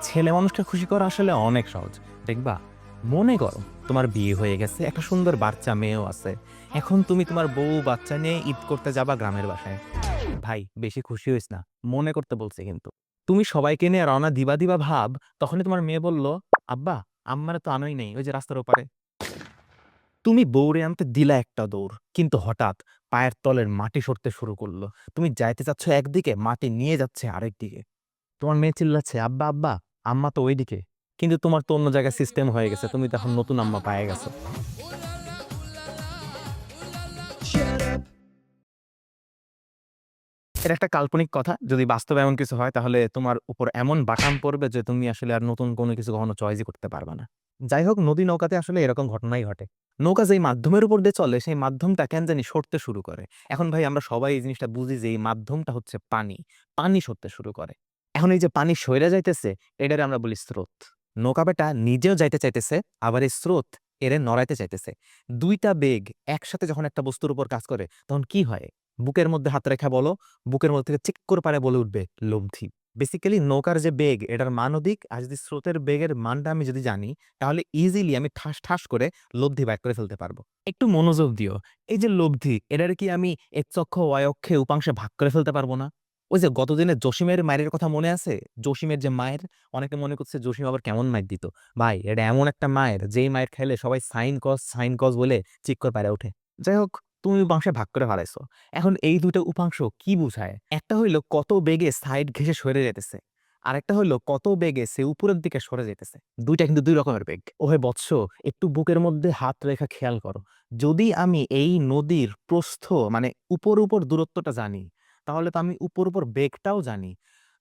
ছেলে মানুষকে খুশি করা আসলে অনেক সহজ। দেখবা, মনে করো তোমার বিয়ে হয়ে গেছে, একটা সুন্দর বাচ্চা মেয়েও আছে। এখন তুমি তোমার বউ বাচ্চা নিয়ে ঈদ করতে যাবা গ্রামের বাসায়। ভাই বেশি খুশি হইস না, মনে করতে বলছে কিন্তু। তুমি সবাইকে নিয়ে রওনা দিবা দিবা ভাব, তখনই তোমার মেয়ে বলল, আব্বা আম্মারে তো আনোই নেই, ওই যে রাস্তার ওপারে। তুমি বউরে আনতে দিলা একটা দৌড়, কিন্তু হঠাৎ পায়ের তলের মাটি সরতে শুরু করলো। তুমি যাইতে চাচ্ছ একদিকে, মাটি নিয়ে যাচ্ছে আরেক দিকে। তোমার মেয়ে চিল্লাচ্ছে, আব্বা আব্বা, আম্মা তো ওইদিকে। কিন্তু তোমার তো অন্য জায়গায় সিস্টেম হয়ে গেছে, তুমি তো এখন নতুন আম্মা পায়ে গেছো। এটা একটা কাল্পনিক কথা, যদি বাস্তবে এমন কিছু হয় তাহলে তোমার উপর এমন বাটাম পড়বে যে তুমি আসলে আর নতুন কোনো কিছু কখনো চয়েসই করতে পারবে না। যাই হোক, নদী নৌকাতে আসলে এরকম ঘটনাই ঘটে। নৌকা যেই মাধ্যমের উপর দিয়ে চলে, সেই মাধ্যমটা কেন জানি সরতে শুরু করে। এখন ভাই আমরা সবাই এই জিনিসটা বুঝি যে এই মাধ্যমটা হচ্ছে পানি। পানি সরতে শুরু করে। এখন এই যে পানি সইরা যাইতেছে, এটারে আমরা বলি স্রোত। নৌকা বেটা নিজেও যাইতে চাইতেছে, আবার এই স্রোত এরে নড়াইতে চাইতেছে। দুইটা বেগ একসাথে যখন একটা বস্তুর উপর কাজ করে, তখন কি হয়? বুকের মধ্যে হাত রেখা বলো, বুকের মধ্যে থেকে চিক করে পারে বলে উঠবে লব্ধি। বেসিক্যালি নৌকার যে বেগ, এটার মানও দিক, আর যদি স্রোতের বেগের মানটা আমি যদি জানি, তাহলে ইজিলি আমি ঠাস ঠাস করে লব্ধি বাইর করে ফেলতে পারবো। একটু মনোযোগ দিও। এই যে লব্ধি, এটার কি আমি এক্স অক্ষ ওয়াই অক্ষে উপাংশে ভাগ করে ফেলতে পারবো না? ওই যে গতদিনের জসিমের মায়ের কথা মনে আছে? জসিমের যে মায়ের, অনেকে মনে করছে জসিম আবার কেমন মায়ের দিত। ভাই এটা এমন একটা মায়ের, যেই মায়ের খাইলে সবাই সাইন কস বলে চিক করে পারে ওঠে। যাই হোক, তুমি উপাংশে ভাগ করে ফেলাইছো। এখন এই দুটো উপাংশ কি বুঝায়? একটা হইলো কত বেগে সাইড ঘেঁষে সরে যেতেছে, আর একটা হইলো কত বেগে সে উপরের দিকে সরে যেতেছে। দুইটা কিন্তু দুই রকমের বেগ। ওহে বৎস, একটু বুকের মধ্যে হাত রেখা খেয়াল করো। যদি আমি এই নদীর প্রস্থ মানে উপর উপর দূরত্বটা জানি, তাহলে তো আমি উপর উপর বেগটাও জানি।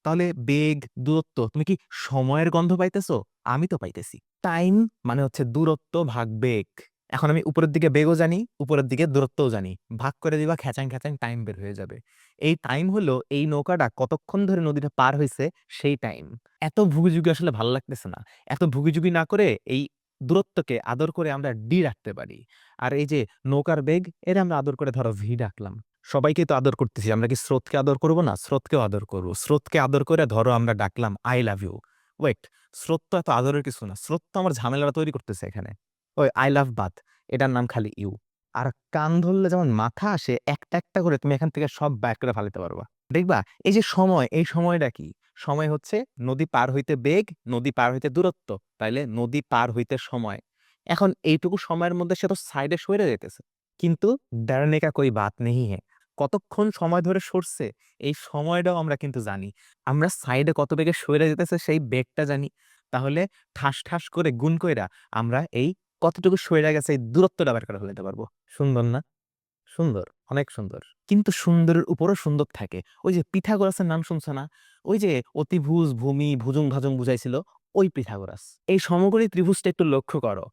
তাহলে বেগ, দূরত্ব, তুমি কি সময়ের গন্ধ পাইতেছো? আমি তো পাইতেছি। টাইম মানে হচ্ছে দূরত্ব ভাগ বেগ। এখন আমি উপরের দিকে বেগও জানি, উপরের দিকে দূরত্বও জানি। ভাগ করে দিবা, খ্যাচাং খ্যাচাং টাইম বের হয়ে যাবে। এই টাইম হলো এই নৌকাটা কতক্ষণ ধরে নদীটা পার হইছে, সেই টাইম। এত ভুগিযুগি আসলে ভালো লাগতেছে না। এত ভুগিযুগি না করে এই দূরত্বকে আদর করে আমরা ডি রাখতে পারি। আর এই যে নৌকার বেগ, এর আমরা আদর করে ধরো ভি রাখলাম। সবাইকে তো আদর করতেছি, আমরা কি স্রোতকে আদর করব না? স্রোতকেও আদর করব। স্রোতকে আদর করে ধরো আমরা ডাকলাম আই লাভ ইউ। ওয়েট, স্রোত তো এত আদরের কিছু না, স্রোত তো আমার ঝামেলাটা তৈরি করতেছে এখানে। ওই আই লাভ বাত, এটার নাম খালি ইউ। আর কান ধরলে যেমন মাথা আসে, একটা একটা করে তুমি এখান থেকে সব ব্যাক করে ফেলাতে পারবা। দেখবা, এই যে সময়, এই সময়টা কি? সময় হচ্ছে নদী পার হইতে বেগ, নদী পার হইতে দূরত্ব। তাইলে নদী পার হইতে সময়। এখন এইটুকু সময়ের মধ্যে সে তো সাইডে সরে যেতেছে, কিন্তু ডরনে কা কোই বাত নেই হ্যায়। কতক্ষণ সময় ধরে সরছে, এই সময়টাও আমরা কিন্তু জানি। আমরা সাইডে কত বেগে সরে যেতেছে সেই বেগটা জানি। তাহলে ঠাস ঠাস করে গুণ কইরা আমরা এই কতটুকু সইরা গেছে এই দূরত্বটা বের করে ফেলতে পারবো। সুন্দর না? সুন্দর, অনেক সুন্দর। কিন্তু সুন্দরের উপরও সুন্দর থাকে। ওই যে পিথাগোরাসের নাম শুনছো না? ওই যে অতিভুজ, ভূমি, ভুজুং ভাজুং বুঝাইছিল, ওই পিথাগোরাস। এই সমকোণী ত্রিভুজটা একটু লক্ষ্য করো।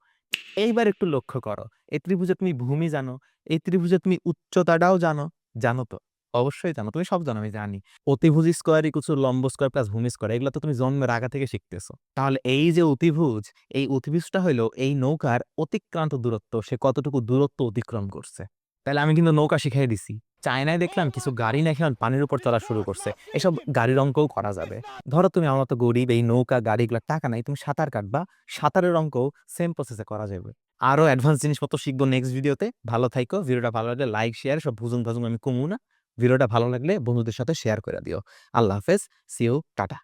এইবার একটু লক্ষ্য করো। এই ত্রিভুজে তুমি ভূমি জানো, এই ত্রিভুজে তুমি উচ্চতাটাও জানো। জানো তো? অবশ্যই জানো। তুমি সব জানো, আমি জানি। অতিভুজ স্কয়ার ইকুয়ালস টু লম্ব স্কয়ার প্লাস ভূমি স্কয়ার, এগুলো তো তুমি জন্মের আগা থেকে শিখতেছো। তাহলে এই যে অতিভুজ, এই অতিভুজটা হইলো এই নৌকার অতিক্রান্ত দূরত্ব, সে কতটুকু দূরত্ব অতিক্রম করছে। তাহলে আমি কিন্তু নৌকা শিখাই দিছি। চায়নায় দেখলাম কিছু গাড়ি নাকি এখন পানির উপর চলা শুরু করছে। এসব গাড়ির অঙ্কও করা যাবে। ধরো তুমি আমার মতো গরিব, এই নৌকা গাড়িগুলোর টাকা নাই, তুমি সাঁতার কাটবা, সাঁতারের অঙ্কও সেম প্রসেসে করা যাবে। আরো অ্যাডভান্স জিনিসপত্র শিখবো নেক্সট ভিডিওতে। ভালো থাইকো। ভিডিওটা ভালো লাগলে লাইক, শেয়ার, সব ভুজুং ভাজুং আমি কমু না। ভিডিওটা ভালো লাগলে বন্ধুদের সাথে শেয়ার করে দিও। আল্লাহ হাফেজ। See you, tata.